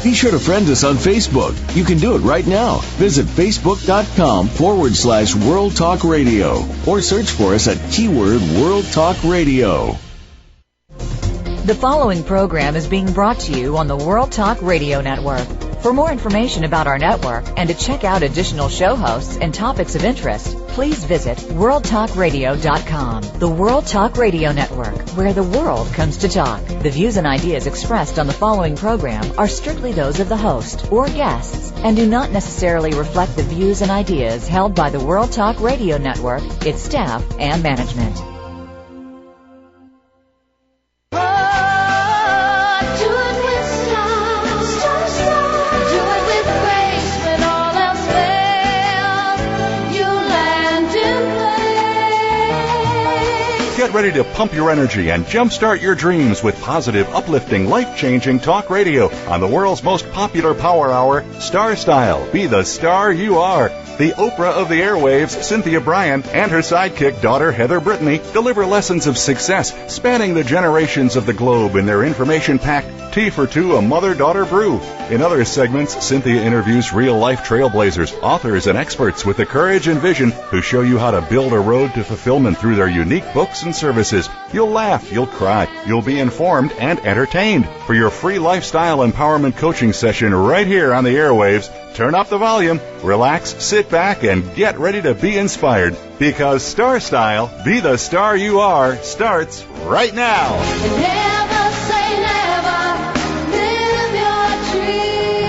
Be sure to friend us on Facebook. You can do it right now. Visit facebook.com/World Talk Radio or search for us at keyword World Talk Radio. The following program is being brought to you on the World Talk Radio Network. For more information about our network and to check out additional show hosts and topics of interest, please visit worldtalkradio.com. The World Talk Radio Network, where the world comes to talk. The views and ideas expressed on the following program are strictly those of the host or guests and do not necessarily reflect the views and ideas held by the World Talk Radio Network, its staff, and management. Get ready to pump your energy and jumpstart your dreams with positive, uplifting, life-changing talk radio on the world's most popular power hour, Star Style. Be the star you are. The Oprah of the airwaves, Cynthia Bryan, and her sidekick daughter, Heather Brittany, deliver lessons of success spanning the generations of the globe in their information-packed Tea for Two, a mother-daughter brew. In other segments, Cynthia interviews real-life trailblazers, authors, and experts with the courage and vision who show you how to build a road to fulfillment through their unique books and services. You'll laugh, you'll cry, you'll be informed and entertained. For your free lifestyle empowerment coaching session right here on the airwaves, turn up the volume, relax, sit back, and get ready to be inspired. Because Star Style, be the star you are, starts right now. Never say never, live your dream.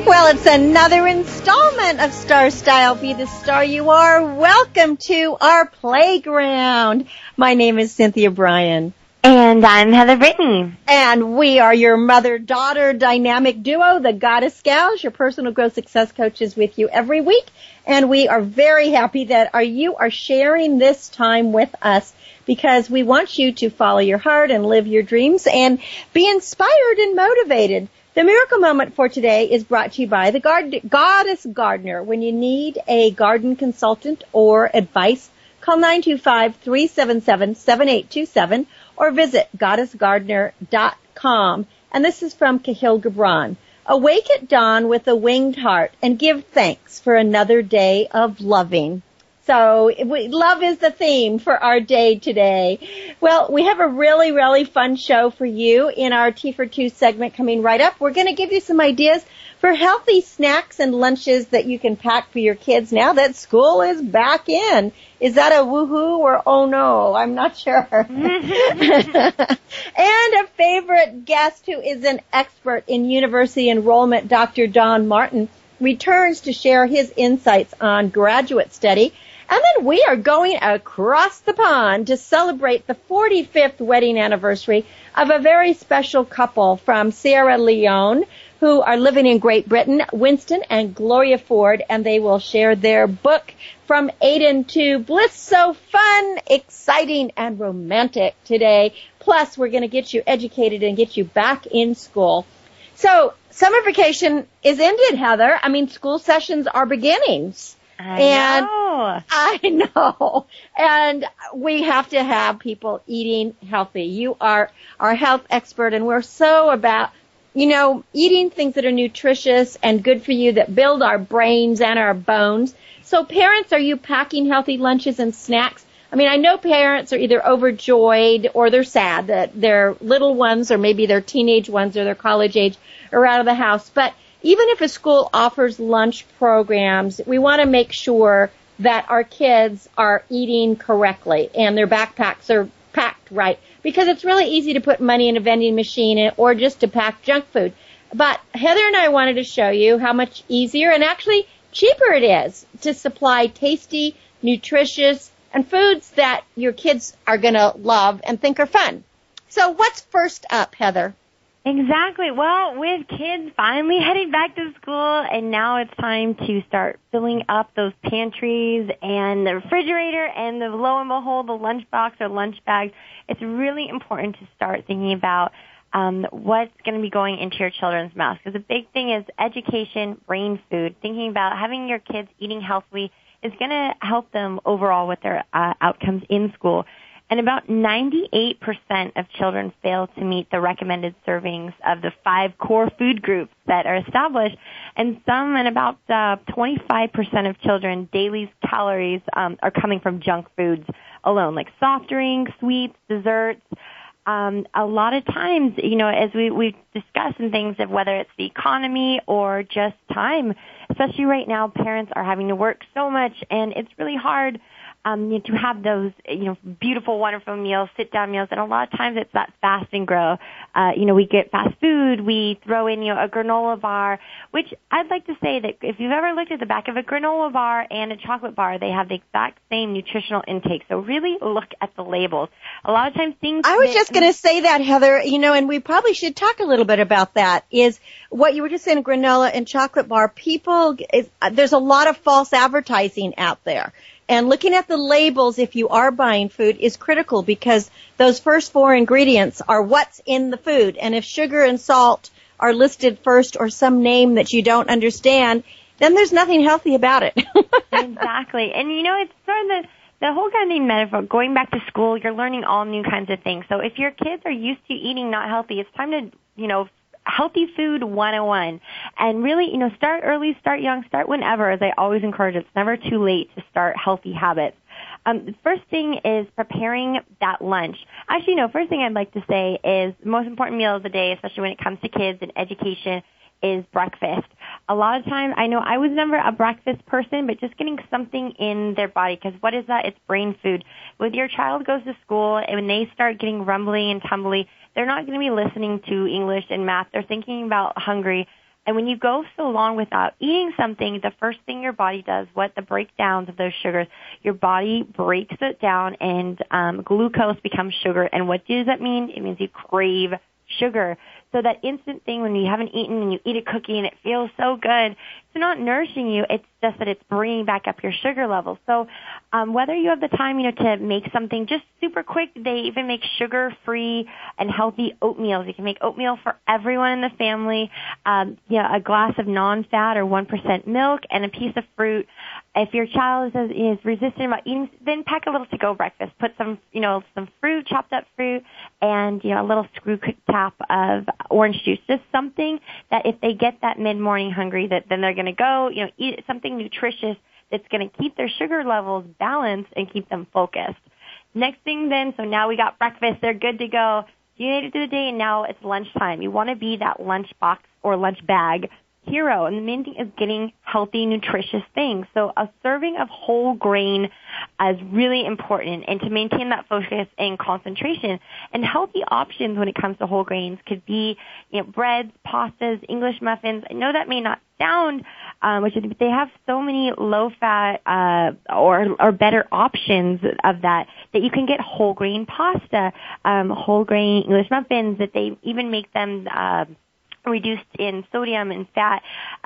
Well, it's another installment of Star Style, Be the Star You Are. Welcome to our playground. My name is Cynthia Bryan. And I'm Heather Brittany. And we are your mother-daughter dynamic duo, the Goddess Gals, your personal growth success coaches with you every week. And we are very happy that you are sharing this time with us because we want you to follow your heart and live your dreams and be inspired and motivated. The miracle moment for today is brought to you by the Goddess Gardener. When you need a garden consultant or advice, call 925-377-7827 or visit goddessgardener.com. And this is from Kahil Gibran. Awake at dawn with a winged heart and give thanks for another day of loving. So love is the theme for our day today. Well, we have a really, really fun show for you in our Tea for Two segment coming right up. We're going to give you some ideas for healthy snacks and lunches that you can pack for your kids now that school is back in. Is that a woohoo or oh no? I'm not sure. And a favorite guest who is an expert in university enrollment, Dr. Don Martin, returns to share his insights on graduate study. And then we are going across the pond to celebrate the 45th wedding anniversary of a very special couple from Sierra Leone who are living in Great Britain, Winston and Gloria Forde, and they will share their book, From Aden to Bliss. So fun, exciting, and romantic today. Plus, we're going to get you educated and get you back in school. So, summer vacation is ended, Heather. I mean, school sessions are beginning. I know. And we have to have people eating healthy. You are our health expert, and we're so about, eating things that are nutritious and good for you that build our brains and our bones. So parents, are you packing healthy lunches and snacks? I mean, I know parents are either overjoyed or they're sad that their little ones or maybe their teenage ones or their college age are out of the house. But even if a school offers lunch programs, we want to make sure that our kids are eating correctly and their backpacks are packed right, because it's really easy to put money in a vending machine or just to pack junk food. But Heather and I wanted to show you how much easier and actually cheaper it is to supply tasty, nutritious, and foods that your kids are going to love and think are fun. So what's first up, Heather? Exactly. Well, with kids finally heading back to school, and now it's time to start filling up those pantries and the refrigerator, and lo and behold, the lunchbox or lunch bags. It's really important to start thinking about what's going to be going into your children's mouths, because the big thing is education, brain food. Thinking about having your kids eating healthily is going to help them overall with their outcomes in school. And about 98% of children fail to meet the recommended servings of the 5 core food groups that are established. And about 25% of children, daily calories are coming from junk foods alone, like soft drinks, sweets, desserts. A lot of times, as we discuss and things of whether it's the economy or just time, especially right now, parents are having to work so much, and it's really hard to have those, beautiful, wonderful meals, sit-down meals, and a lot of times it's that fast and grow. We get fast food, we throw in, a granola bar, which I'd like to say that if you've ever looked at the back of a granola bar and a chocolate bar, they have the exact same nutritional intake. So really look at the labels. A lot of times things... I was just going to say that, Heather, and we probably should talk a little bit about that, is what you were just saying, granola and chocolate bar. There's a lot of false advertising out there. And looking at the labels, if you are buying food, is critical because those first 4 ingredients are what's in the food. And if sugar and salt are listed first or some name that you don't understand, then there's nothing healthy about it. Exactly. And, it's sort of the whole kind of metaphor. Going back to school, you're learning all new kinds of things. So if your kids are used to eating not healthy, it's time to, Healthy Food 101. And really, start early, start young, start whenever, as I always encourage. It's never too late to start healthy habits. The first thing is preparing that lunch. Actually, first thing I'd like to say is the most important meal of the day, especially when it comes to kids and education, is breakfast. A lot of times, I know I was never a breakfast person, but just getting something in their body, because what is that? It's brain food. When your child goes to school and when they start getting rumbly and tumbly, they're not going to be listening to English and math. They're thinking about hungry. And when you go so long without eating something, the first thing your body does, what the breakdowns of those sugars, your body breaks it down and glucose becomes sugar. And what does that mean? It means you crave sugar. So that instant thing when you haven't eaten and you eat a cookie and it feels so good, it's not nourishing you. It's just that it's bringing back up your sugar levels. So whether you have the time, to make something just super quick, they even make sugar-free and healthy oatmeals. You can make oatmeal for everyone in the family. A glass of non-fat or 1% milk and a piece of fruit. If your child is resistant about eating, then pack a little to-go breakfast. Put some fruit, chopped up fruit, and a little screw cap of orange juice. Just something that if they get that mid-morning hungry, that then they're going to go, eat something nutritious that's going to keep their sugar levels balanced and keep them focused. Next thing then, so now we got breakfast, they're good to go. You made it through the day, and now it's lunchtime. You want to be that lunch box or lunch bag hero, and the main thing is getting healthy, nutritious things. So a serving of whole grain is really important, and to maintain that focus and concentration. And healthy options when it comes to whole grains could be, breads, pastas, English muffins. I know that may not sound, but they have so many low-fat or better options of that you can get whole grain pasta, whole grain English muffins, that they even make them reduced in sodium and fat.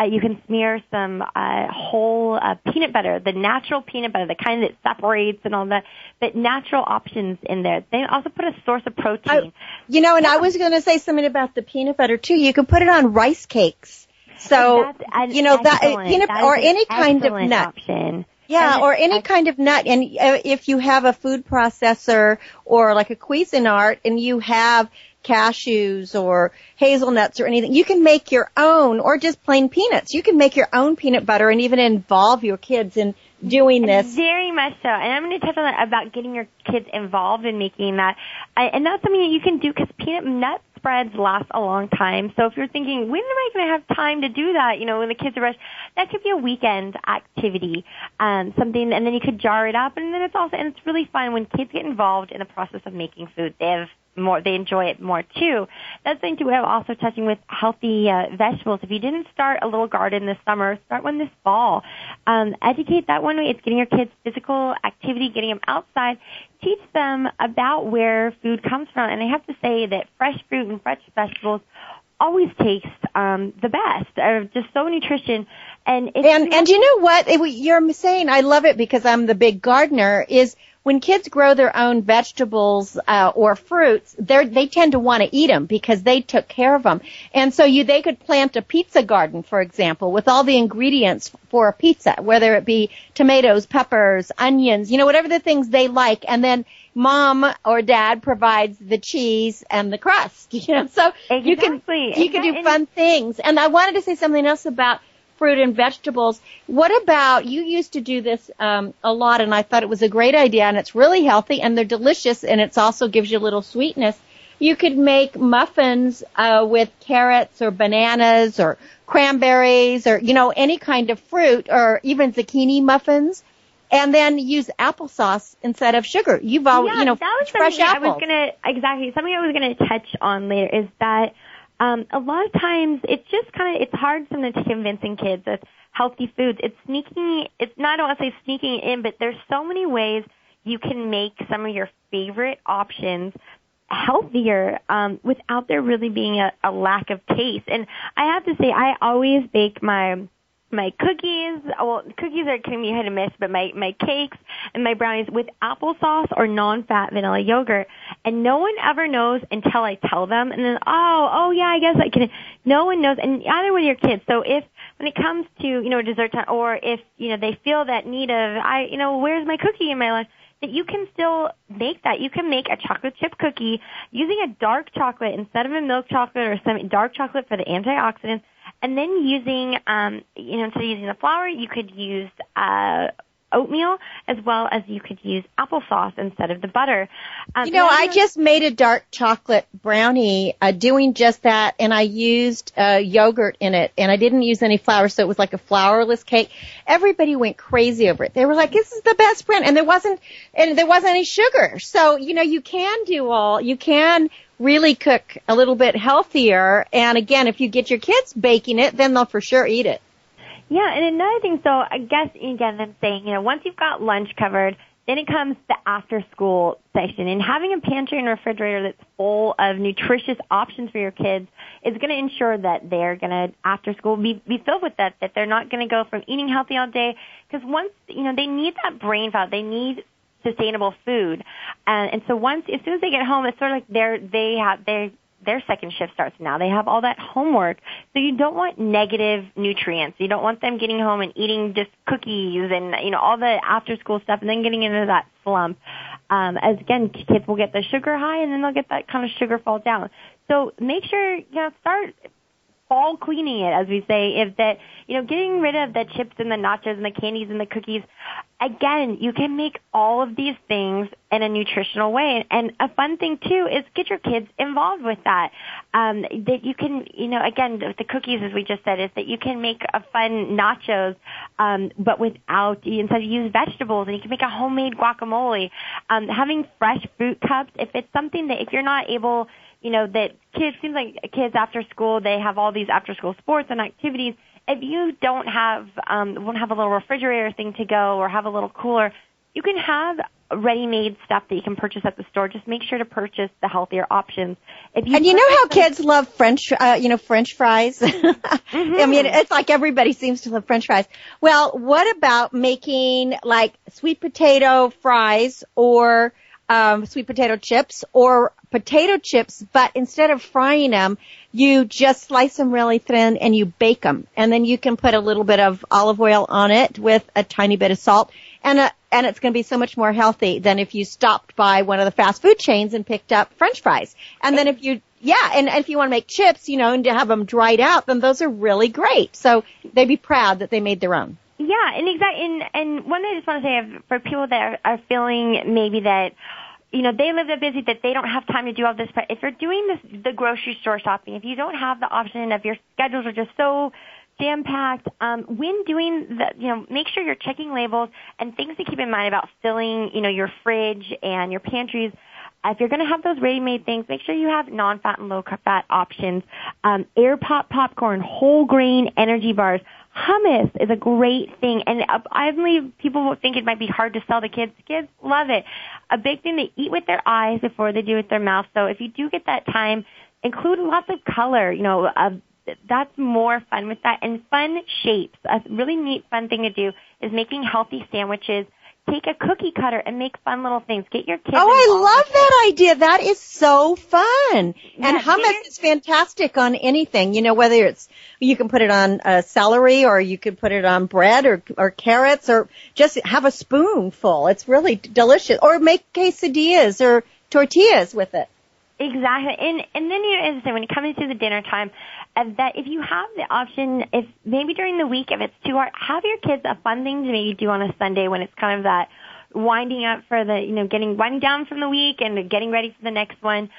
You can smear some whole peanut butter, the natural peanut butter, the kind that separates and all that, but natural options in there. They also put a source of protein. I was going to say something about the peanut butter too. You can put it on rice cakes. So, that peanut or any kind of nut. Option. Yeah, or any kind of nut. And if you have a food processor or like a Cuisinart and you have cashews or hazelnuts or anything, you can make your own, or just plain peanuts. You can make your own peanut butter and even involve your kids in doing this. Very much so. And I'm going to touch on that about getting your kids involved in making that. And that's something that you can do because peanut nut spreads last a long time. So if you're thinking, when am I going to have time to do that, when the kids are rushed, that could be a weekend activity, something, and then you could jar it up. And then it's really fun when kids get involved in the process of making food. They enjoy it more too. That's something too. We're also touching with healthy vegetables. If you didn't start a little garden this summer, start one this fall. Educate that one way. It's getting your kids physical activity, getting them outside. Teach them about where food comes from. And I have to say that fresh fruit and fresh vegetables always taste the best. Just so nutrition. And you know what you're saying, I love it because I'm the big gardener, is when kids grow their own vegetables or fruits, they tend to want to eat them because they took care of them. And so they could plant a pizza garden, for example, with all the ingredients for a pizza, whether it be tomatoes, peppers, onions, whatever the things they like, and then mom or dad provides the cheese and the crust, so exactly. you can do fun things. And I wanted to say something else about fruit and vegetables. What about, you used to do this a lot, and I thought it was a great idea, and it's really healthy, and they're delicious, and it also gives you a little sweetness. You could make muffins with carrots or bananas or cranberries or, any kind of fruit, or even zucchini muffins, and then use applesauce instead of sugar. You've always, that was fresh apples. Something I was gonna touch on later is that a lot of times it's just it's hard sometimes to convincing kids that healthy foods. I don't want to say sneaking in, but there's so many ways you can make some of your favorite options healthier without there really being a lack of taste. And I have to say, I always bake my cookies, cookies can be hit and miss, but my cakes and my brownies with applesauce or non-fat vanilla yogurt. And no one ever knows until I tell them. And then, oh yeah, I guess I can. No one knows. And either with your kids. So when it comes to, dessert time, or if, they feel that need of, where's my cookie in my lunch, that you can still make that. You can make a chocolate chip cookie using a dark chocolate instead of a milk chocolate, or some dark chocolate for the antioxidants. And then using, instead of using the flour, you could use oatmeal, as well as you could use applesauce instead of the butter. I just made a dark chocolate brownie doing just that, and I used yogurt in it, and I didn't use any flour, so it was like a flourless cake. Everybody went crazy over it. They were like, "This is the best brand," and there wasn't any sugar. So you can really cook a little bit healthier. And again, if you get your kids baking it, then they'll for sure eat it. Yeah, and another thing, so I guess, again, I'm saying, once you've got lunch covered, then it comes the after-school section. And having a pantry and refrigerator that's full of nutritious options for your kids is going to ensure that they're going to, after school, be filled with that they're not going to go from eating healthy all day. Because once, they need that brain fat. They need sustainable food. And so as soon as they get home, it's sort of like their second shift starts now. They have all that homework. So you don't want negative nutrients. You don't want them getting home and eating just cookies and, all the after school stuff and then getting into that slump. As again, kids will get the sugar high and then they'll get that kind of sugar fall down. So make sure, start fall cleaning it, as we say, getting rid of the chips and the nachos and the candies and the cookies. Again, you can make all of these things in a nutritional way. And a fun thing, too, is get your kids involved with that. That you can, again, the cookies, as we just said, is that you can make a fun nachos, but instead of use vegetables, and you can make a homemade guacamole. Having fresh fruit cups, if it's something that if you're not able, that seems like kids after school, they have all these after school sports and activities. If you don't have, won't have a little refrigerator thing to go or have a little cooler, you can have ready-made stuff that you can purchase at the store. Just make sure to purchase the healthier options. And you know how kids love French fries? Mm-hmm. I mean, it's like everybody seems to love French fries. Well, what about making like sweet potato fries or sweet potato chips or potato chips, but instead of frying them, you just slice them really thin and you bake them. And then you can put a little bit of olive oil on it with a tiny bit of salt. And it's going to be so much more healthy than if you stopped by one of the fast food chains and picked up French fries. And then if you want to make chips, and to have them dried out, then those are really great. So they'd be proud that they made their own. Yeah, and exactly. And one thing I just want to say, for people that are feeling maybe that, they live that busy that they don't have time to do all this. But if you're doing the grocery store shopping, if you don't have the option, if your schedules are just so jam-packed, when doing make sure you're checking labels and things to keep in mind about filling, your fridge and your pantries. If you're going to have those ready-made things, make sure you have non-fat and low-fat options. Air pop popcorn, whole grain energy bars. Hummus is a great thing, and I believe people will think it might be hard to sell to kids. Kids love it. A big thing, they eat with their eyes before they do with their mouth. So if you do get that time, include lots of color. That's more fun with that, and fun shapes. A really neat, fun thing to do is making healthy sandwiches take a cookie cutter and make fun little things. Get your kids. Oh, I love that idea. That is so fun. Yeah, and hummus is fantastic on anything. Whether it's, you can put it on celery, or you could put it on bread or carrots, or just have a spoonful. It's really delicious. Or make quesadillas or tortillas with it. Exactly. And then, as I say, when it comes to the dinner time, that if you have the option, if maybe during the week, if it's too hard, have your kids a fun thing to maybe do on a Sunday when it's kind of that winding up for the, winding down from the week and getting ready for the next one.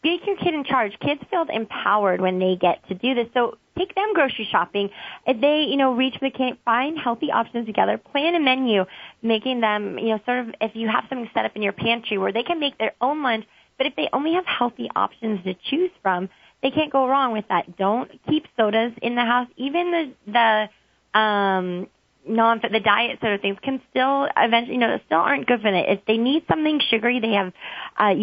Make your kid in charge. Kids feel empowered when they get to do this. So take them grocery shopping. If they, reach the camp, find healthy options together. Plan a menu, making them, sort of, if you have something set up in your pantry where they can make their own lunch, but if they only have healthy options to choose from, they can't go wrong with that. Don't keep sodas in the house. Even the diet sort of things can still eventually, still aren't good for it. If they need something sugary, they have, they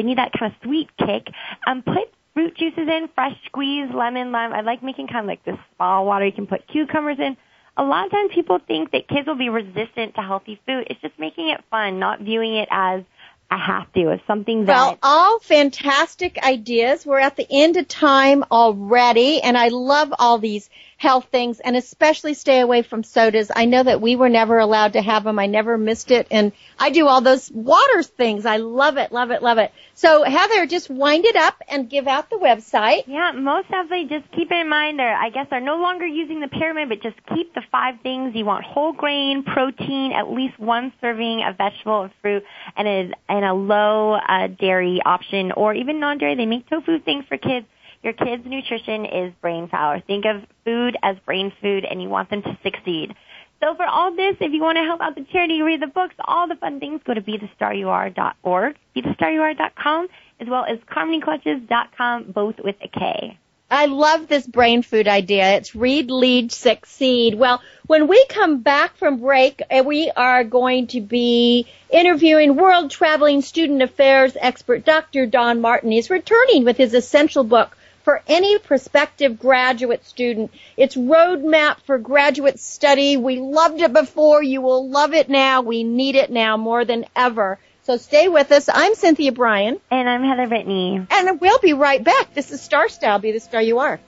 need that kind of sweet kick. Put fruit juices in, fresh squeeze, lemon, lime. I like making kind of like this spa water. You can put cucumbers in. A lot of times people think that kids will be resistant to healthy food. It's just making it fun, not viewing it as I have to. It's something that... Well, all fantastic ideas. We're at the end of time already, and I love all these health things, and especially stay away from sodas. I know that we were never allowed to have them. I never missed it, and I do all those water things. I love it, love it, love it. So, Heather, just wind it up and give out the website. Yeah, most definitely. Just keep in mind they're no longer using the pyramid, but just keep the 5 things. You want whole grain, protein, at least 1 serving of vegetable or fruit, and a low dairy option, or even non-dairy. They make tofu things for kids. Your kids' nutrition is brain power. Think of food as brain food, and you want them to succeed. So for all this, if you want to help out the charity, read the books, all the fun things, go to BeTheStarYouAre.org, BeTheStarYouAre.com, as well as CarmonyClutches.com, both with a K. I love this brain food idea. It's read, lead, succeed. Well, when we come back from break, we are going to be interviewing world traveling student affairs expert Dr. Don Martin. He's returning with his essential book for any prospective graduate student. It's Roadmap for Graduate Study. We loved it before. You will love it now. We need it now more than ever. So stay with us. I'm Cynthia Bryan. And I'm Heather Brittany. And we'll be right back. This is Star Style. Be the star you are.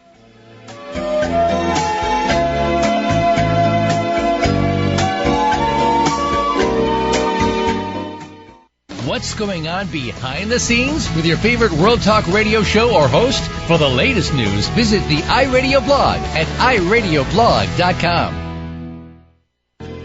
What's going on behind the scenes with your favorite World Talk radio show or host? For the latest news, visit the iRadio blog at iradioblog.com.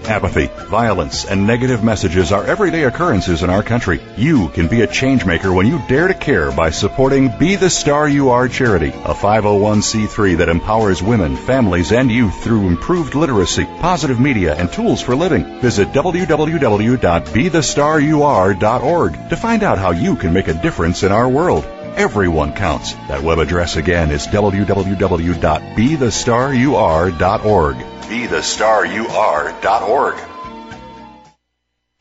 Apathy, violence, and negative messages are everyday occurrences in our country. You can be a change maker when you dare to care by supporting Be the Star You Are charity, a 501c3 that empowers women, families, and youth through improved literacy, positive media, and tools for living. Visit www.BeTheStarYouAre.org to find out how you can make a difference in our world. Everyone counts. That web address again is www.BeTheStarYouAre.org. BeTheStarYouAre.org.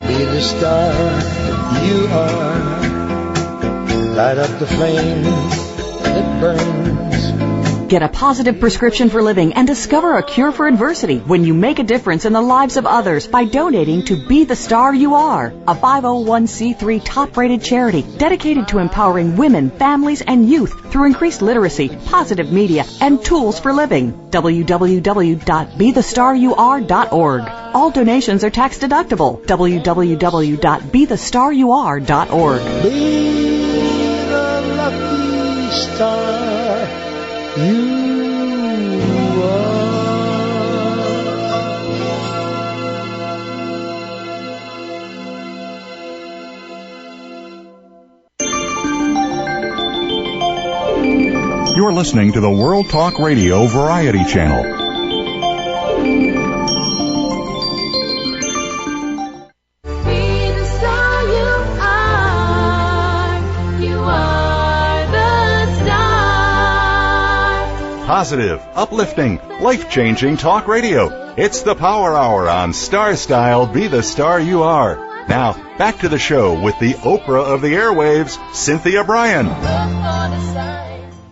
Be the star you are. Light up the flame that burns. Get a positive prescription for living and discover a cure for adversity when you make a difference in the lives of others by donating to Be the Star You Are, a 501c3 top-rated charity dedicated to empowering women, families, and youth through increased literacy, positive media, and tools for living. www.BeTheStarYouAre.org. All donations are tax deductible. www.BeTheStarYouAre.org. Be the lucky star you are. You're listening to the World Talk Radio Variety Channel. Positive, uplifting, life-changing talk radio. It's the Power Hour on Star Style. Be the Star You Are. Now, back to the show with the Oprah of the airwaves, Cynthia Bryan.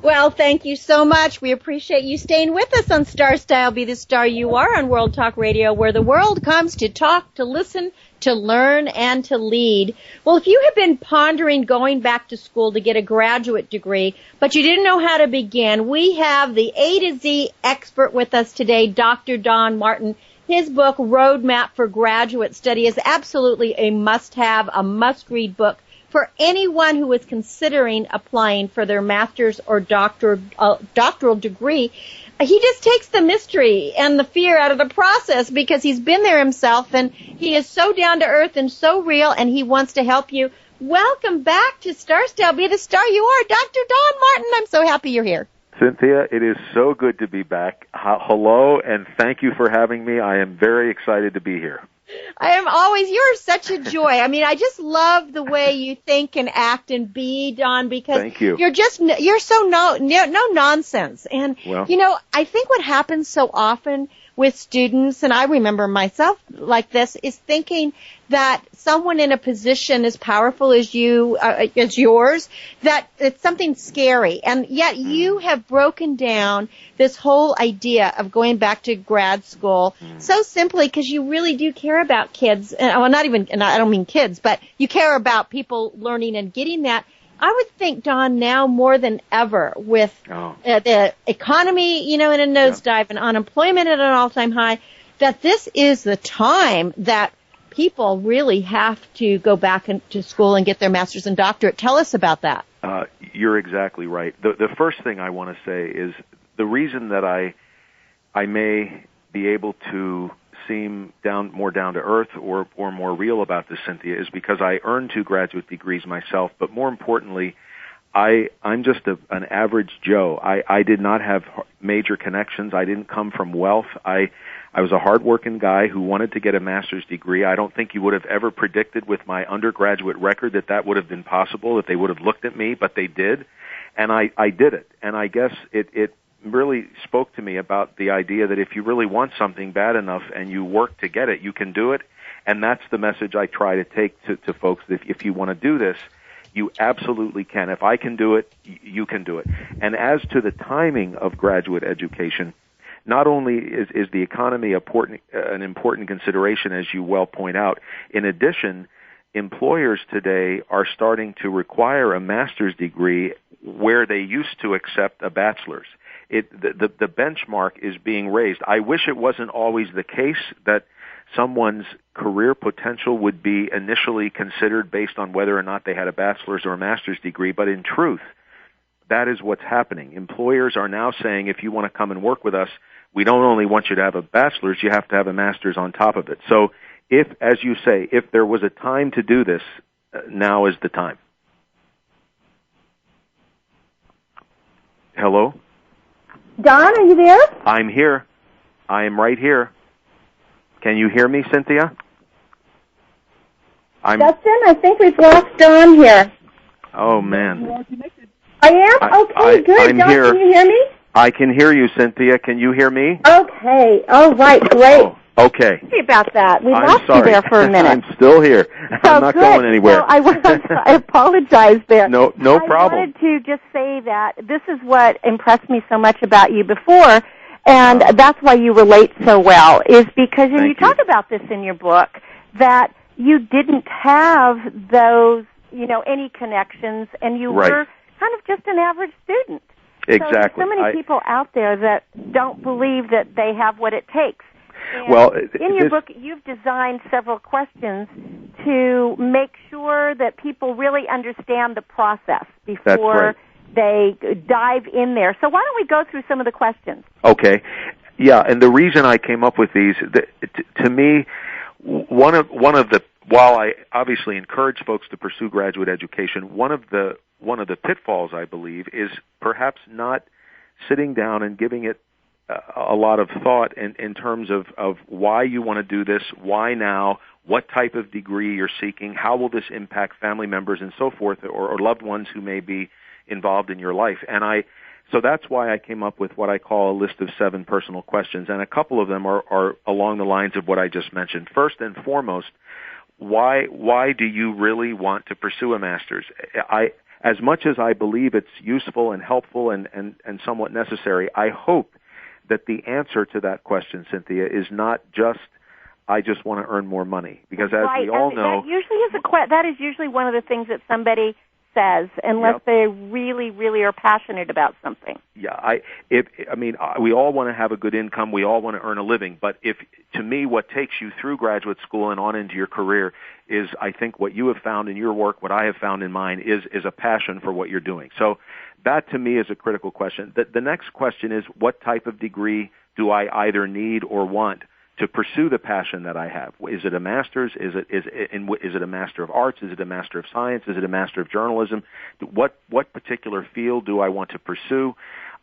Well, thank you so much. We appreciate you staying with us on Star Style, Be the Star You Are on World Talk Radio, where the world comes to talk, to listen, to learn, and to lead. Well, if you have been pondering going back to school to get a graduate degree, but you didn't know how to begin, we have the A to Z expert with us today, Dr. Don Martin. His book, Roadmap for Graduate Study, is absolutely a must-have, a must-read book for anyone who is considering applying for their master's or doctoral degree. He just takes the mystery and the fear out of the process because he's been there himself, and he is so down to earth and so real, and he wants to help you. Welcome back to Star Style, Be the Star You Are, Dr. Don Martin. I'm so happy you're here. Cynthia, it is so good to be back. Hello, and thank you for having me. I am very excited to be here. You're such a joy. I mean, I just love the way you think and act and be, Don, because thank you. You're so no nonsense. And, I think what happens so often with students, and I remember myself like this, is thinking that someone in a position as powerful as yours, that it's something scary. And yet you have broken down this whole idea of going back to grad school so simply because you really do care about kids. And I don't mean kids, but you care about people learning and getting that. I would think, Don, now more than ever with the economy, in a nosedive and unemployment at an all-time high, that this is the time that people really have to go back into school and get their master's and doctorate. Tell us about that. You're exactly right. The first thing I want to say is the reason that I may be able to seem more down to earth or more real about this, Cynthia, is because I earned 2 graduate degrees myself, but more importantly, I'm just an average Joe. I did not have major connections. I didn't come from wealth. I was a hardworking guy who wanted to get a master's degree. I don't think you would have ever predicted with my undergraduate record that would have been possible, that they would have looked at me, but they did. And I did it. And I guess it really spoke to me about the idea that if you really want something bad enough and you work to get it, you can do it. And that's the message I try to take to folks. If you want to do this, you absolutely can. If I can do it, you can do it. And as to the timing of graduate education, not only is the economy an important consideration, as you well point out, in addition, employers today are starting to require a master's degree where they used to accept a bachelor's. The benchmark is being raised. I wish it wasn't always the case that someone's career potential would be initially considered based on whether or not they had a bachelor's or a master's degree, but in truth, that is what's happening. Employers are now saying, if you want to come and work with us, we don't only want you to have a bachelor's, you have to have a master's on top of it. So if, as you say, if there was a time to do this, now is the time. Hello? Don, are you there? I'm here. I am right here. Can you hear me, Cynthia? Justin, I think we've lost Don here. Oh, man. I am? Okay, good. I'm Don, here. can you hear me? I can hear you, Cynthia. Can you hear me? Okay. All right, great. Oh, okay. Sorry about that. We I'm lost sorry. you there for a minute. I'm still here. I'm not good. going anywhere. No, I apologize there. No problem. I wanted to just say that this is what impressed me so much about you before, and that's why you relate so well, is because, and you talk about this in your book, that you didn't have those, any connections, and you were kind of just an average student. Exactly. So there's so many people out there that don't believe that they have what it takes. And well, in your book, you've designed several questions to make sure that people really understand the process before they dive in there. So why don't we go through some of the questions? Okay. Yeah, and the reason I came up with these, to me, one of the, while I obviously encourage folks to pursue graduate education, one of the pitfalls, I believe, is perhaps not sitting down and giving it a lot of thought in terms of why you want to do this, why now, what type of degree you're seeking, how will this impact family members and so forth, or loved ones who may be involved in your life. And so that's why I came up with what I call a list of 7 personal questions, and a couple of them are along the lines of what I just mentioned. First and foremost, why do you really want to pursue a master's? as much as I believe it's useful and helpful and somewhat necessary, I hope that the answer to that question, Cynthia, is not just, I just want to earn more money. Because as we all know... That is usually one of the things that somebody says, unless they really, really are passionate about something. Yeah, we all want to have a good income. We all want to earn a living. But to me, what takes you through graduate school and on into your career is, I think, what you have found in your work, what I have found in mine, is a passion for what you're doing. So that, to me, is a critical question. The next question is, what type of degree do I either need or want to pursue the passion that I have? Is it a master's? Is it a Master of Arts? Is it a Master of Science? Is it a Master of Journalism? What particular field do I want to pursue?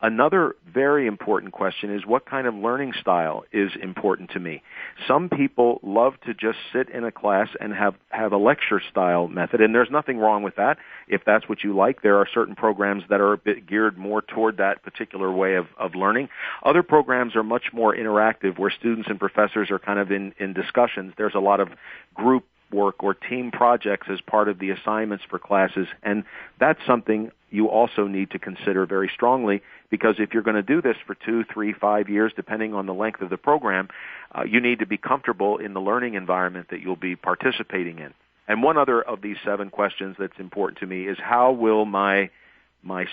Another very important question is, what kind of learning style is important to me? Some people love to just sit in a class and have a lecture style method, and there's nothing wrong with that. If that's what you like, there are certain programs that are a bit geared more toward that particular way of learning. Other programs are much more interactive, where students and professors are kind of in discussions. There's a lot of group work or team projects as part of the assignments for classes, and that's something you also need to consider very strongly, because if you're going to do this for 2, 3, 5 years, depending on the length of the program, you need to be comfortable in the learning environment that you'll be participating in. And one other of these 7 questions that's important to me is, how will my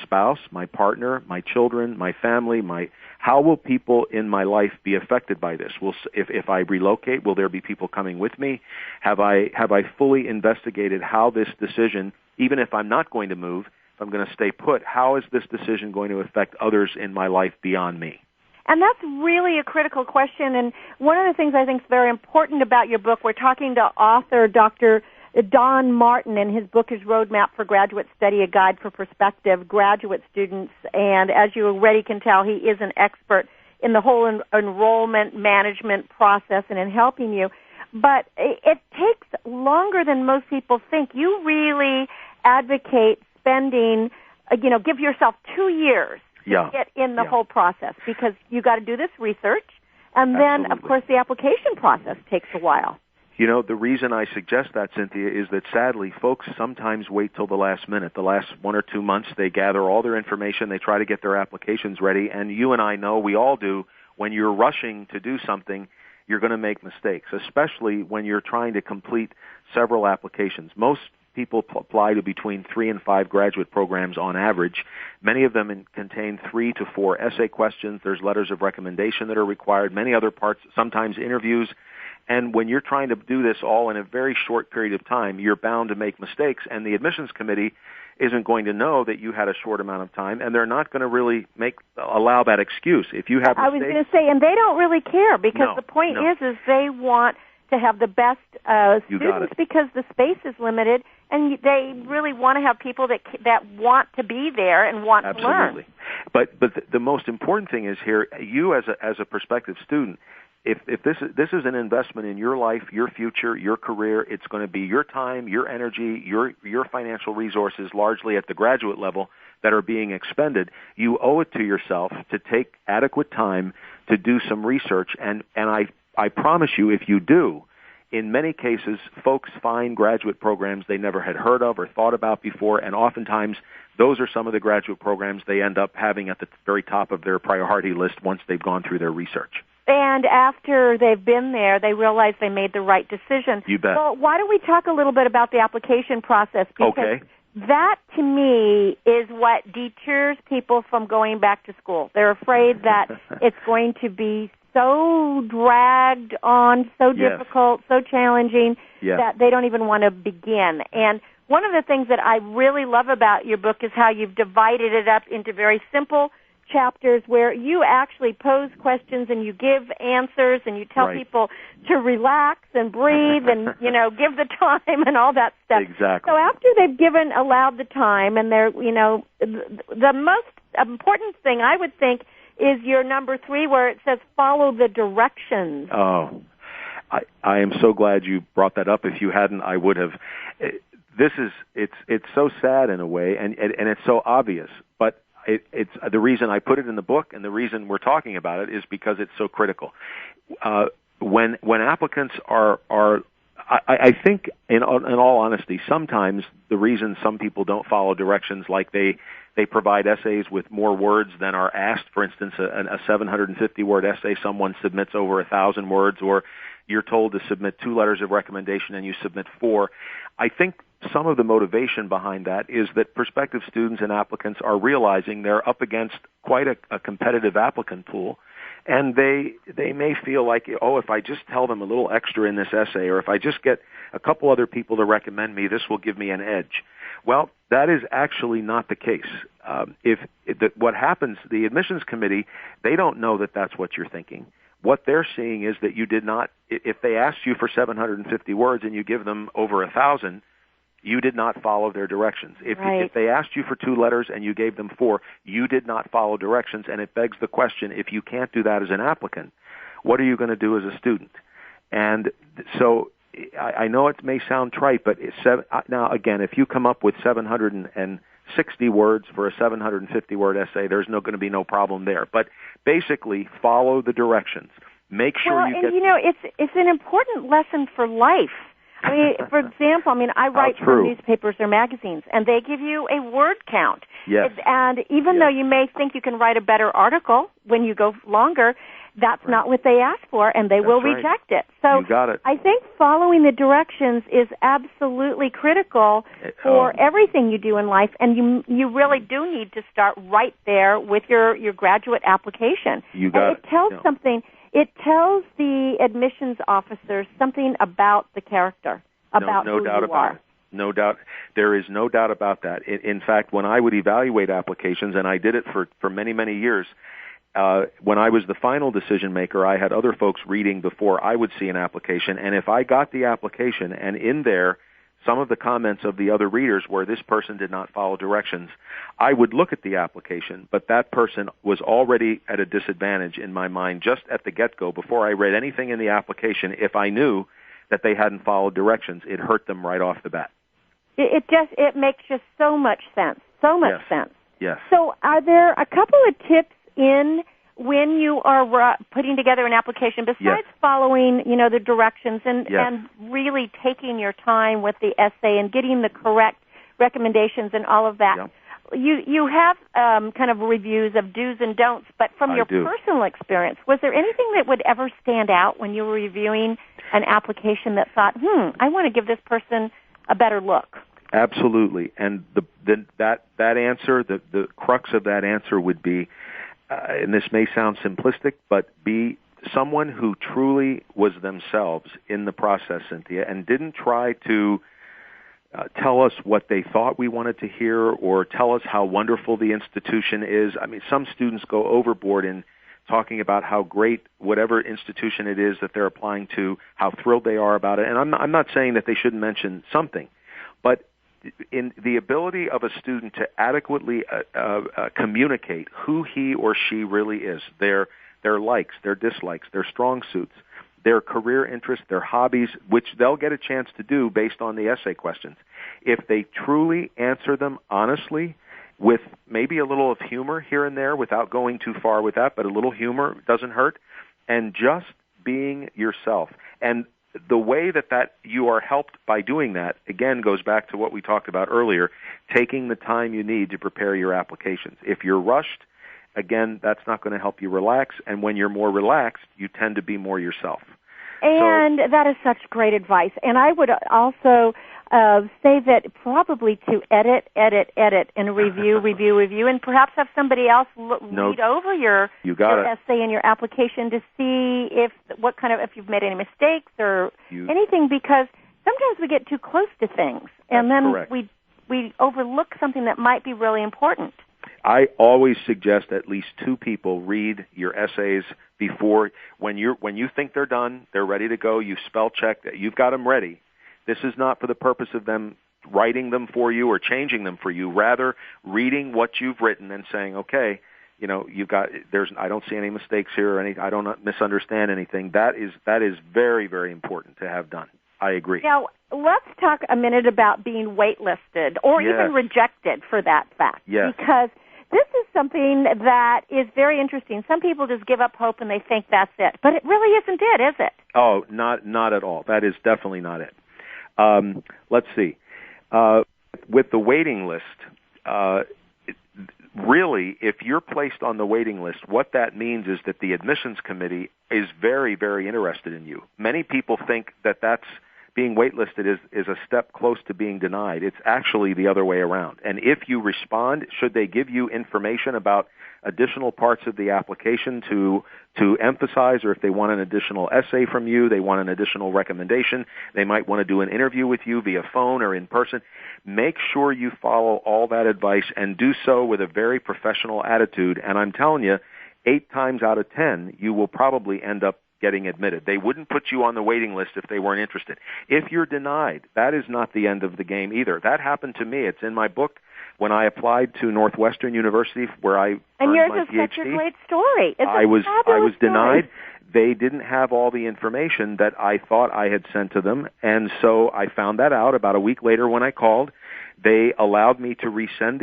spouse, my partner, my children, my family, how will people in my life be affected by this? If I relocate, will there be people coming with me? Have I fully investigated how this decision, even if I'm not going to move, if I'm going to stay put, how is this decision going to affect others in my life beyond me? And that's really a critical question. And one of the things I think is very important about your book, we're talking to author Dr. Don Martin, and his book is Roadmap for Graduate Study, a guide for prospective graduate students. And as you already can tell, he is an expert in the whole enrollment management process and in helping you. But it takes longer than most people think. You really advocate spending, give yourself 2 years to get in the whole process, because you got to do this research, and then, of course, the application process takes a while. The reason I suggest that, Cynthia, is that sadly, folks sometimes wait till the last minute. The last 1 or 2 months, they gather all their information, they try to get their applications ready, and you and I know, we all do, when you're rushing to do something, you're going to make mistakes, especially when you're trying to complete several applications. Most people apply to between 3 and 5 graduate programs on average. Many of them contain 3 to 4 essay questions. There's letters of recommendation that are required, many other parts, sometimes interviews. And when you're trying to do this all in a very short period of time, you're bound to make mistakes, and the admissions committee isn't going to know that you had a short amount of time, and they're not going to really allow that excuse. If you have mistakes, I was going to say, and they don't really care, because the point is they want to have the best students, because the space is limited, and they really want to have people that want to be there and want to learn. But the most important thing is here, you as a prospective student, if this is an investment in your life, your future, your career, it's going to be your time, your energy, your financial resources, largely at the graduate level, that are being expended. You owe it to yourself to take adequate time to do some research, and I promise you, if you do, in many cases, folks find graduate programs they never had heard of or thought about before, and oftentimes those are some of the graduate programs they end up having at the very top of their priority list once they've gone through their research. And after they've been there, they realize they made the right decision. You bet. Well, why don't we talk a little bit about the application process? Because that, to me, is what deters people from going back to school. They're afraid that it's going to be so dragged on, so difficult, so challenging, that they don't even want to begin. And one of the things that I really love about your book is how you've divided it up into very simple chapters where you actually pose questions and you give answers and you tell people to relax and breathe and, give the time and all that stuff. Exactly. So after they've allowed the time, and they're, the most important thing I would think is your number 3, where it says follow the directions. Oh, I am so glad you brought that up. If you hadn't, I would have. It's so sad in a way, and it's so obvious, but it's the reason I put it in the book, and the reason we're talking about it is because it's so critical. When applicants are I think, in all honesty, sometimes the reason some people don't follow directions, like they provide essays with more words than are asked. For instance, a 750-word essay, someone submits over 1,000 words, or you're told to submit 2 letters of recommendation and you submit 4. I think some of the motivation behind that is that prospective students and applicants are realizing they're up against quite a competitive applicant pool, and they may feel like, oh, if I just tell them a little extra in this essay, or if I just get a couple other people to recommend me, this will give me an edge. Well, that is actually not the case. What happens, the admissions committee, they don't know that that's what you're thinking. What they're seeing is that you did not, if they asked you for 750 words and you give them over 1,000, you did not follow their directions. If they asked you for 2 letters and you gave them 4, you did not follow directions, and it begs the question, if you can't do that as an applicant, what are you going to do as a student? And so I know it may sound trite, but now again, if you come up with 760 words for a 750-word essay, there's going to be no problem there. But basically, follow the directions. Make sure you get... it's an important lesson for life. I mean, for example, I write for newspapers or magazines, and they give you a word count. Yes. And even though you may think you can write a better article when you go longer, that's not what they ask for, and they will reject it. So you got it. I think following the directions is absolutely critical for everything you do in life, and you really do need to start right there with your graduate application. You got it. It tells something. It tells the admissions officers something about the character, about who you are. No doubt. There is no doubt about that. In fact, when I would evaluate applications, and I did it for many, many years, when I was the final decision maker, I had other folks reading before I would see an application, and if I got the application and in there some of the comments of the other readers were this person did not follow directions, I would look at the application, but that person was already at a disadvantage in my mind just at the get-go. Before I read anything in the application, if I knew that they hadn't followed directions, it hurt them right off the bat. It makes just so much sense. So much sense. Yes. So are there a couple of tips in when you are putting together an application, besides following, the directions and really taking your time with the essay and getting the correct recommendations and all of that? You have kind of reviews of do's and don'ts, but from your personal experience, was there anything that would ever stand out when you were reviewing an application that thought, I want to give this person a better look? Absolutely. And that answer, the crux of that answer would be, and this may sound simplistic, but be someone who truly was themselves in the process, Cynthia, and didn't try to tell us what they thought we wanted to hear or tell us how wonderful the institution is. I mean, some students go overboard in talking about how great whatever institution it is that they're applying to, how thrilled they are about it. And I'm not saying that they shouldn't mention something, but in the ability of a student to adequately communicate who he or she really is, their likes, their dislikes, their strong suits, their career interests, their hobbies, which they'll get a chance to do based on the essay questions. If they truly answer them honestly, with maybe a little of humor here and there without going too far with that, but a little humor doesn't hurt, and just being yourself. And the way that you are helped by doing that, again, goes back to what we talked about earlier, taking the time you need to prepare your applications. If you're rushed, again, that's not going to help you relax, and when you're more relaxed, you tend to be more yourself. And that is such great advice. And I would also say that probably to edit, and review, and perhaps have somebody else read over your essay and your application to see if you've made any mistakes or anything, because sometimes we get too close to things, and then we overlook something that might be really important. I always suggest at least 2 people read your essays before, when you think they're done, they're ready to go, you've spell checked, you've got them ready. This is not for the purpose of them writing them for you or changing them for you. Rather, reading what you've written and saying, okay, I don't see any mistakes here, or I don't misunderstand anything. That is very, very important to have done. I agree. Now, let's talk a minute about being waitlisted or even rejected for that fact. Yes. Because This is something that is very interesting. Some people just give up hope and they think that's it. But it really isn't it, is it? Oh, not at all. That is definitely not it. Let's see. With the waiting list, really, if you're placed on the waiting list, what that means is that the admissions committee is very, very interested in you. Many people think that that's being waitlisted is a step close to being denied. It's actually the other way around. And if you respond, should they give you information about additional parts of the application to emphasize, or if they want an additional essay from you, they want an additional recommendation, they might want to do an interview with you via phone or in person, make sure you follow all that advice and do so with a very professional attitude. And I'm telling you, 8 times out of 10, you will probably end up getting admitted. They wouldn't put you on the waiting list if they weren't interested. If you're denied, that is not the end of the game either. That happened to me. It's in my book when I applied to Northwestern University, where I and earned yours my is PhD. such a great story. It's I was denied. Story. They didn't have all the information that I thought I had sent to them, and so I found that out about a week later when I called. They allowed me to resend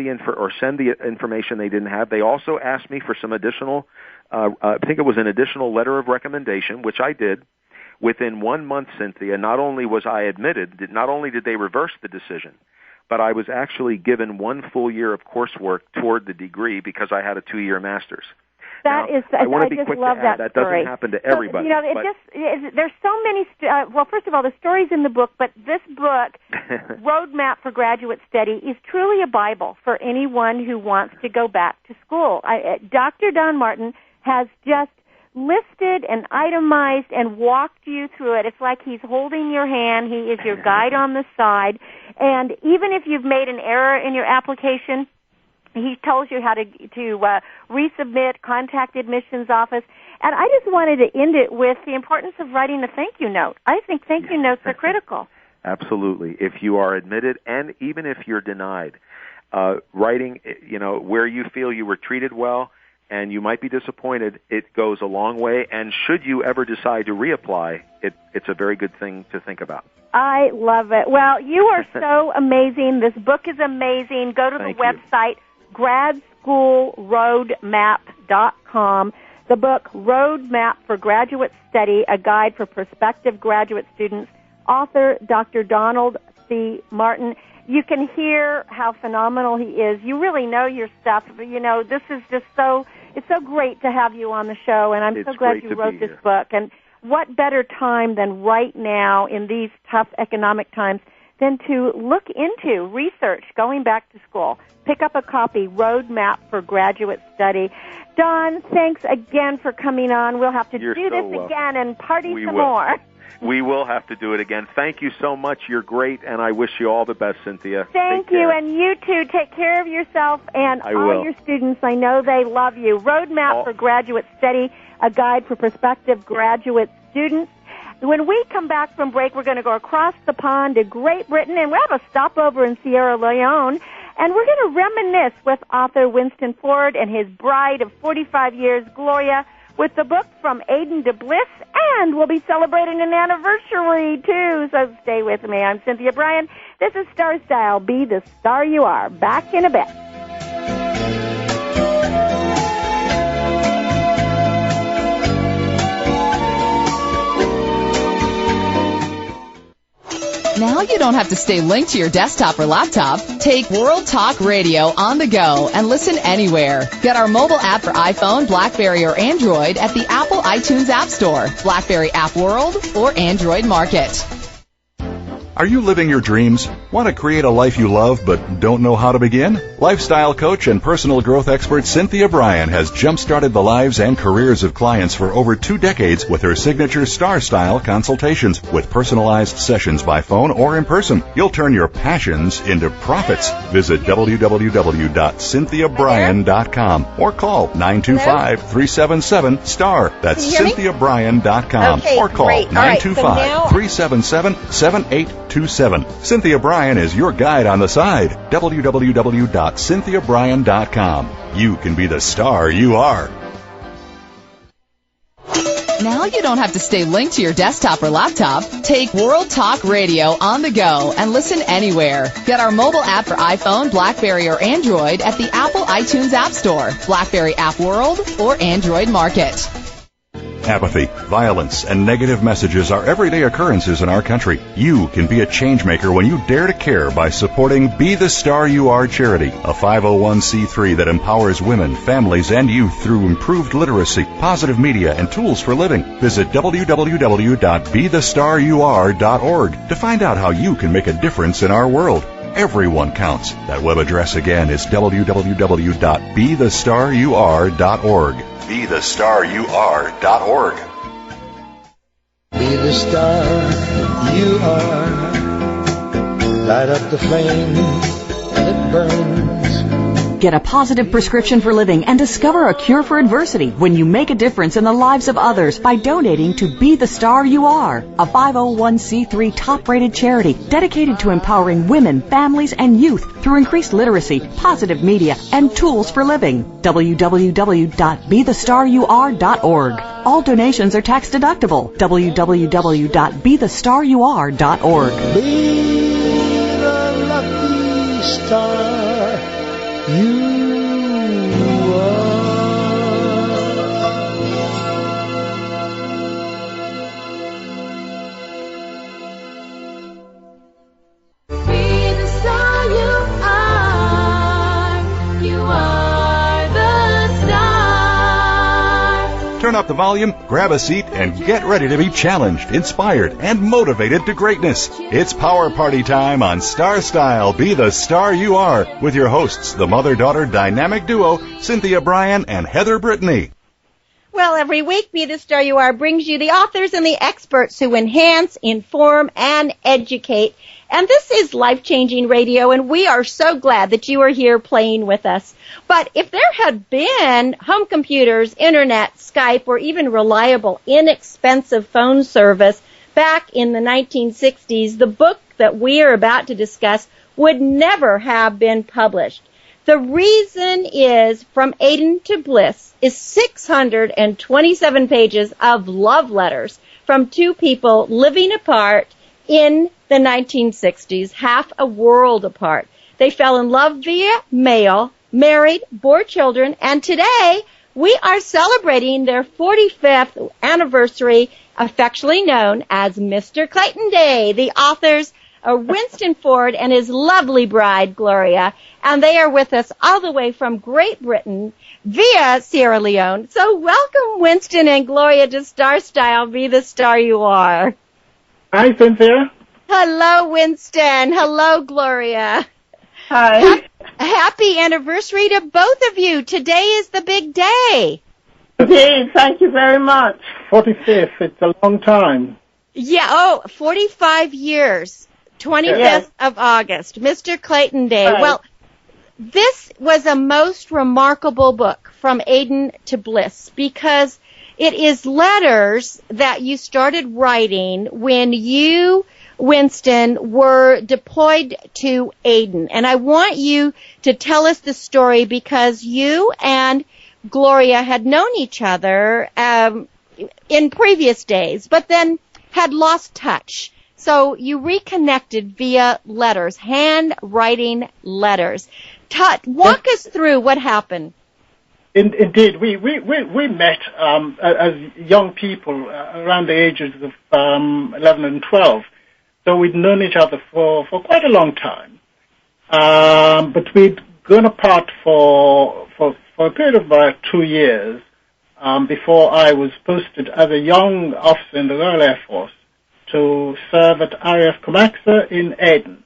send the information they didn't have. They also asked me for some additional, I think it was an additional letter of recommendation, which I did. Within 1 month, Cynthia, not only was I admitted, not only did they reverse the decision, but I was actually given 1 full year of coursework toward the degree because I had a 2-year master's. I just love that that story. doesn't happen to everybody. So, there's so many, well, first of all, the story's in the book, but this book, Roadmap for Graduate Study, is truly a Bible for anyone who wants to go back to school. Dr. Don Martin has just listed and itemized and walked you through it. It's like he's holding your hand. He is your guide on the side. And even if you've made an error in your application, he tells you how to resubmit, contact the admissions office. And I just wanted to end it with the importance of writing a thank you note. I think thank you notes are critical. Absolutely. If you are admitted, and even if you're denied, writing, where you feel you were treated well and you might be disappointed, it goes a long way. And should you ever decide to reapply, it's a very good thing to think about. I love it. Well, you are so amazing. This book is amazing. Go to the website, gradschoolroadmap.com. The book, Roadmap for Graduate Study, A Guide for Prospective Graduate Students, author Dr. Donald C. Martin. You can hear how phenomenal he is. You really know your stuff. This is just it's so great to have you on the show, and I'm so glad you wrote this book. And what better time than right now in these tough economic times than to look into research, going back to school. Pick up a copy, Roadmap for Graduate Study. Don, thanks again for coming on. We'll have to do this again and party some more. We will have to do it again. Thank you so much. You're great, and I wish you all the best, Cynthia. Thank you, and you too. Take care of yourself and all your students. I know they love you. Roadmap for Graduate Study, a guide for prospective graduate students. When we come back from break, we're going to go across the pond to Great Britain, and we'll have a stopover in Sierra Leone, and we're going to reminisce with author Winston Forde and his bride of 45 years, Gloria, with the book From Aden to Bliss, and we'll be celebrating an anniversary, too, so stay with me. I'm Cynthia Bryan. This is Star Style. Be the star you are. Back in a bit. Now you don't have to stay linked to your desktop or laptop. Take World Talk Radio on the go and listen anywhere. Get our mobile app for iPhone, BlackBerry, or Android at the Apple iTunes App Store, BlackBerry App World, or Android Market. Are you living your dreams? Want to create a life you love but don't know how to begin? Lifestyle coach and personal growth expert Cynthia Bryan has jump-started the lives and careers of clients for over 2 decades with her signature Star Style consultations with personalized sessions by phone or in person. You'll turn your passions into profits. Visit www.cynthiabryan.com or call 925-377-STAR. That's CynthiaBryan.com or call 925-377-7827. Cynthia Bryan is your guide on the side. www.cynthiabryan.com. You can be the star you are. Now you don't have to stay linked to your desktop or laptop. Take World Talk Radio on the go and listen anywhere. Get our mobile app for iPhone, BlackBerry, or Android at the Apple iTunes App Store, BlackBerry App World, or Android Market. Apathy, violence, and negative messages are everyday occurrences in our country. You can be a change maker when you dare to care by supporting Be the Star You Are charity, a 501c3 that empowers women, families, and youth through improved literacy, positive media, and tools for living. Visit www.bethestarur.org to find out how you can make a difference in our world. Everyone counts. That web address again is www.bethestarur.org. BeTheStarYouAre.org. Be the star you are. Light up the flame and it burns. Get a positive prescription for living and discover a cure for adversity when you make a difference in the lives of others by donating to Be the Star You Are, a 501c3 top-rated charity dedicated to empowering women, families, and youth through increased literacy, positive media, and tools for living. www.bethestarur.org. All donations are tax deductible. www.bethestarur.org. Be the lucky star you Turn up the volume, grab a seat, and get ready to be challenged, inspired, and motivated to greatness. It's Power Party time on Star Style, Be the Star You Are, with your hosts, the mother-daughter dynamic duo, Cynthia Bryan and Heather Brittany. Well, every week, Be the Star You Are brings you the authors and the experts who enhance, inform, and educate. And this is life-changing radio, and we are so glad that you are here playing with us. But if there had been home computers, internet, Skype, or even reliable, inexpensive phone service back in the 1960s, the book that we are about to discuss would never have been published. The reason is From Aden to Bliss is 627 pages of love letters from two people living apart in the 1960s, half a world apart. They fell in love via mail, married, bore children, and today we are celebrating their 45th anniversary, affectionately known as Mr. Clayton Day. The authors are Winston Forde and his lovely bride, Gloria, and they are with us all the way from Great Britain via Sierra Leone. So welcome, Winston and Gloria, to Star Style, Be the Star You Are. Hi, Cynthia. Hello, Winston. Hello, Gloria. Hi. Happy anniversary to both of you. Today is the big day. Indeed, thank you very much. 45th, it's a long time. Yeah, 45 years. 25th of August, Mr. Clayton Day. Right. Well, this was a most remarkable book, From Aden to Bliss, because it is letters that you started writing when you, Winston, were deployed to Aden. And I want you to tell us the story because you and Gloria had known each other in previous days, but then had lost touch. So you reconnected via letters, handwriting letters. Walk us through what happened. Indeed, we met as young people around the ages of 11 and 12. So we'd known each other for quite a long time. But we'd gone apart for a period of about 2 years before I was posted as a young officer in the Royal Air Force to serve at RAF Khormaksar in Aden.